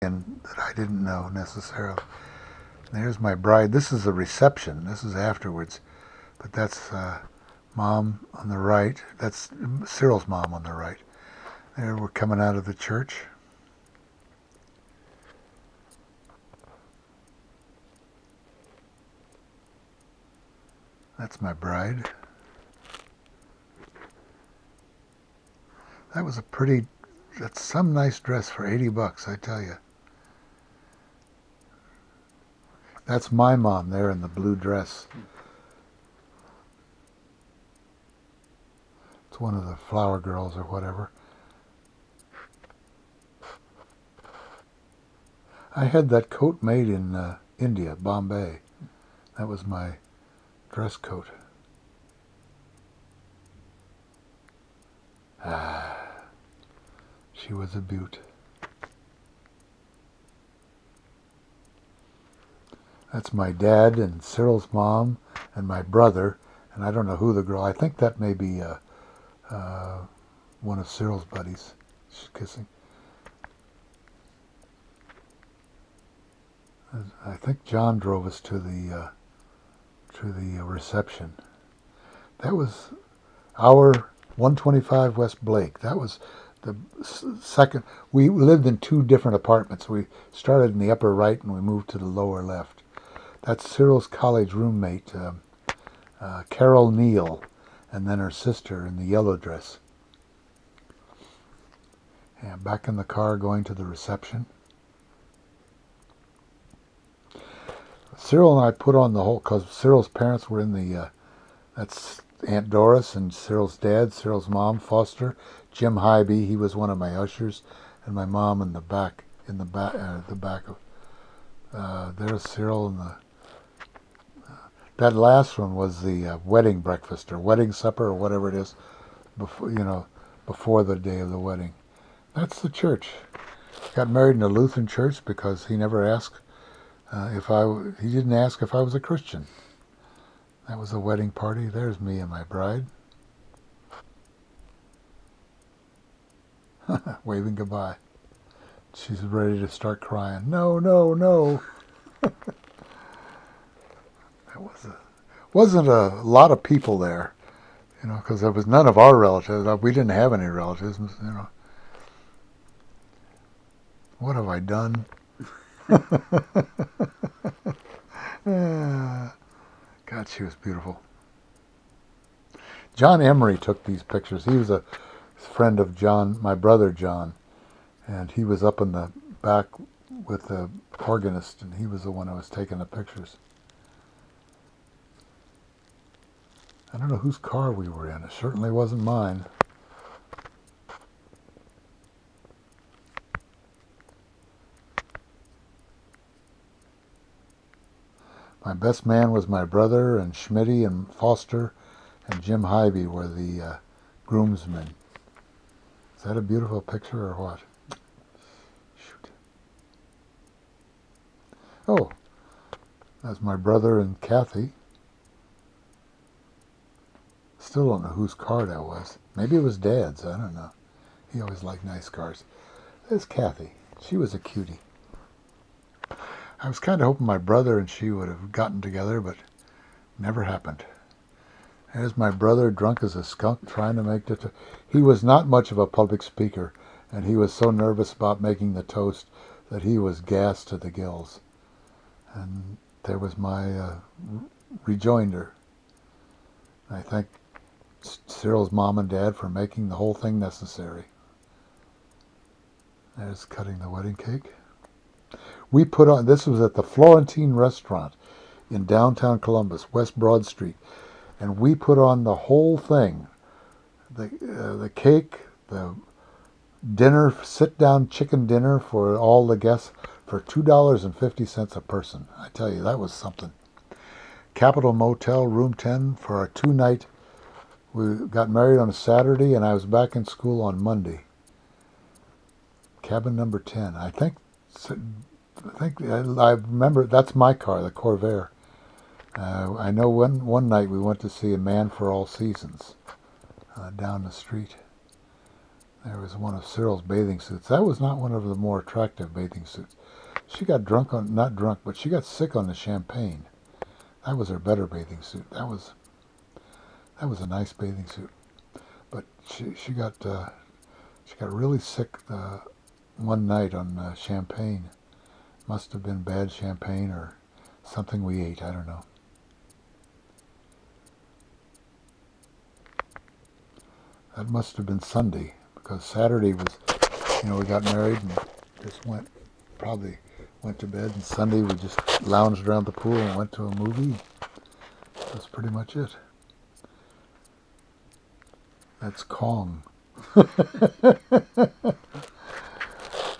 and that I didn't know necessarily. There's my bride. This is the reception. This is afterwards. But that's mom on the right. That's Cyril's mom on the right. There we're coming out of the church. That's my bride. That was a pretty, that's some nice dress for $80, I tell you. That's my mom there in the blue dress. It's one of the flower girls or whatever. I had that coat made in India, Bombay. That was my dress coat. Ah, she was a beaut. That's my dad and Cyril's mom and my brother, and I don't know who the girl. I think that may be one of Cyril's buddies. She's kissing. I think John drove us to the reception. That was our 125 West Blake. That was the second. We lived in two different apartments. We started in the upper right and we moved to the lower left. That's Cyril's college roommate, Carol Neal, and then her sister in the yellow dress. Yeah, back in the car going to the reception. Cyril and I put on the whole, because Cyril's parents were in the, that's Aunt Doris and Cyril's dad, Cyril's mom, Foster, Jim Hybe, he was one of my ushers, and my mom in the back, the back of, there's Cyril and that last one was the wedding breakfast or wedding supper or whatever it is, before the day of the wedding. That's the church. Got married in a Lutheran church because he never asked he didn't ask if I was a Christian. That was a wedding party. There's me and my bride. Waving goodbye. She's ready to start crying. No, no, no. Wasn't a lot of people there, because there was none of our relatives. We didn't have any relatives, What have I done? God, she was beautiful. John Emery took these pictures. He was a friend of John, my brother John, and he was up in the back with the organist, and he was the one who was taking the pictures. I don't know whose car we were in. It certainly wasn't mine. My best man was my brother, and Schmitty and Foster and Jim Hybe were the groomsmen. Is that a beautiful picture or what? Shoot. Oh, that's my brother and Kathy. Still don't know whose car that was. Maybe it was Dad's. I don't know. He always liked nice cars. There's Kathy. She was a cutie. I was kind of hoping my brother and she would have gotten together, but never happened. There's my brother, drunk as a skunk, trying to make the... He was not much of a public speaker, and he was so nervous about making the toast that he was gassed to the gills. And there was my rejoinder. I thank Cyril's mom and dad for making the whole thing necessary. There's cutting the wedding cake. We put on, this was at the Florentine restaurant in downtown Columbus, West Broad Street, and we put on the whole thing. The cake, the dinner, sit-down chicken dinner for all the guests for $2.50 a person. I tell you, that was something. Capitol Motel, room 10 for a 2-night. We got married on a Saturday, and I was back in school on Monday. Cabin number 10. I remember, that's my car, the Corvair. I know one night we went to see A Man for All Seasons down the street. There was one of Cyril's bathing suits. That was not one of the more attractive bathing suits. She got drunk on, not drunk, but she got sick on the champagne. That was her better bathing suit. That was a nice bathing suit. But she got really sick one night on champagne. Must have been bad champagne or something we ate. I don't know. That must have been Sunday, because Saturday was, we got married and just probably went to bed, and Sunday we just lounged around the pool and went to a movie. That's pretty much it. That's Kong.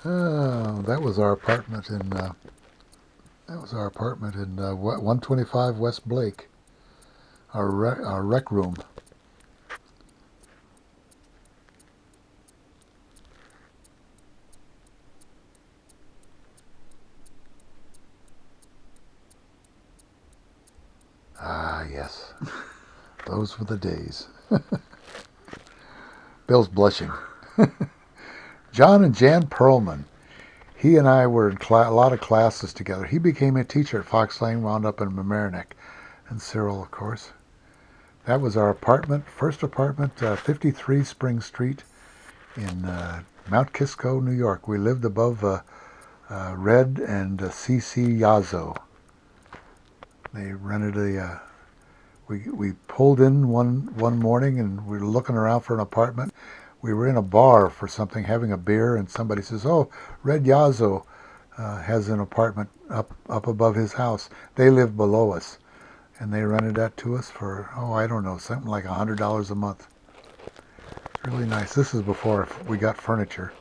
Oh, that was our apartment in 125 West Blake. Our rec room. Ah, yes. Those were the days. Bill's blushing. John and Jan Perlman. He and I were in a lot of classes together. He became a teacher at Fox Lane, wound up in Mamaroneck. And Cyril, of course. That was our apartment, first apartment, 53 Spring Street in Mount Kisco, New York. We lived above Red and C.C. Yazzo. They rented we pulled in one morning and we were looking around for an apartment. We were in a bar for something, having a beer, and somebody says, "Oh, Red Yazzo has an apartment up above his house." They live below us, and they rented that to us for, I don't know, something like $100 a month. Really nice. This is before we got furniture.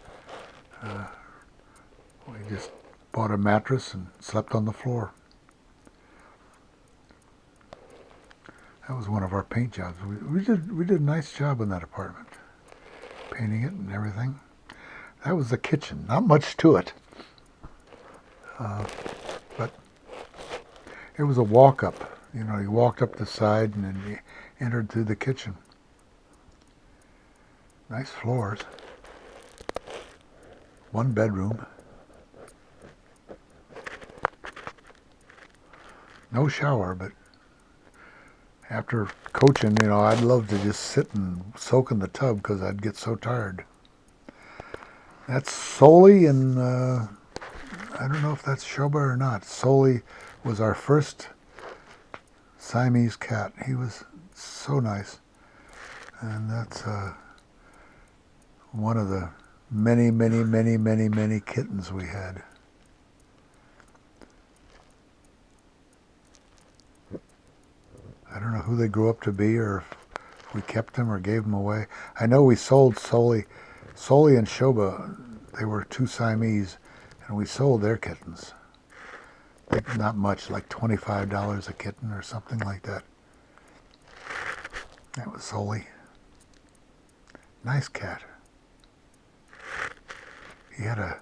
We just bought a mattress and slept on the floor. That was one of our paint jobs. We did a nice job in that apartment, painting it and everything. That was the kitchen. Not much to it, but it was a walk-up. You walked up the side and then you entered through the kitchen. Nice floors. One bedroom. No shower, but after coaching, I'd love to just sit and soak in the tub because I'd get so tired. That's Soli, and I don't know if that's Shoba or not. Soli was our first Siamese cat. He was so nice. And that's one of the many, many, many, many, many kittens we had. I don't know who they grew up to be, or if we kept them or gave them away. I know we sold Soli and Shoba. They were two Siamese, and we sold their kittens. Not much, like $25 a kitten or something like that. That was Soli. Nice cat. He had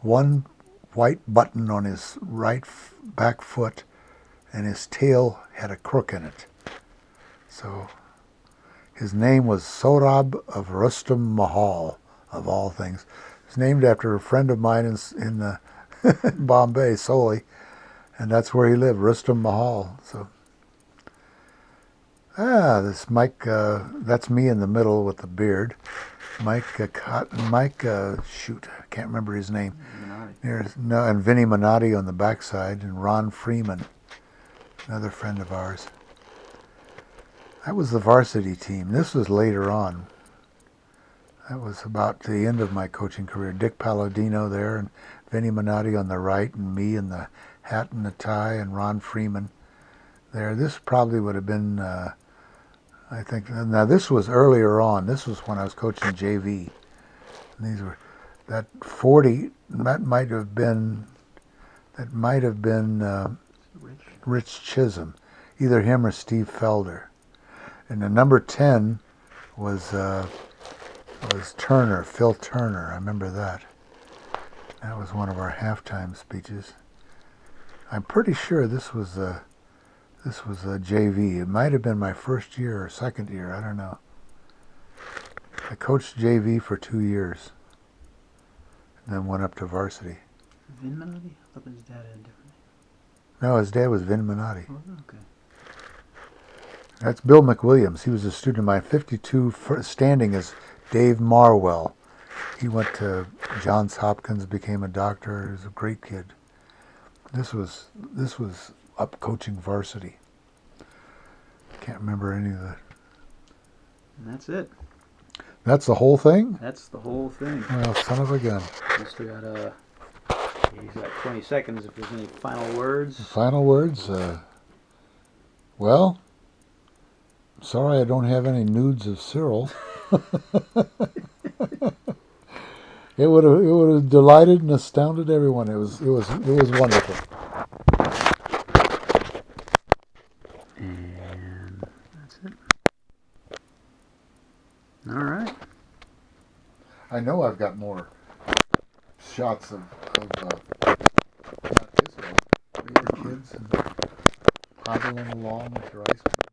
one white button on his right back foot, and his tail had a crook in it. So his name was Sohrab of Rustam Mahal, of all things. It's named after a friend of mine in Bombay, Soli, and that's where he lived, Rustam Mahal. So, this Mike, that's me in the middle with the beard. Mike, shoot, I can't remember his name. And Vinny Minotti on the backside, and Ron Freeman, another friend of ours. That was the varsity team. This was later on. That was about the end of my coaching career. Dick Palladino there, and Vinny Minotti on the right, and me in the hat and the tie, and Ron Freeman there. This probably would have been, I think, now this was earlier on. This was when I was coaching JV. And these were, that 40, that might have been Rich Chisholm, either him or Steve Felder. And the number 10 was Turner, Phil Turner. I remember that. That was one of our halftime speeches. I'm pretty sure this was a JV. It might have been my first year or second year. I don't know. I coached JV for 2 years, and then went up to varsity. Vin Minotti? I thought his dad had a different name. No, his dad was Vin Minotti. Oh, okay. That's Bill McWilliams. He was a student of mine. 52 standing is Dave Marwell. He went to Johns Hopkins, became a doctor. He was a great kid. This was up coaching varsity. Can't remember any of the. And that's it. That's the whole thing? That's the whole thing. Well, son of a gun. We still got he's got 20 seconds if there's any final words. Final words? Well, sorry I don't have any nudes of Cyril. It would have delighted and astounded everyone. It was wonderful. And that's it. All right. I know I've got more shots of not this one, your kids and hobbling along with your ice cream.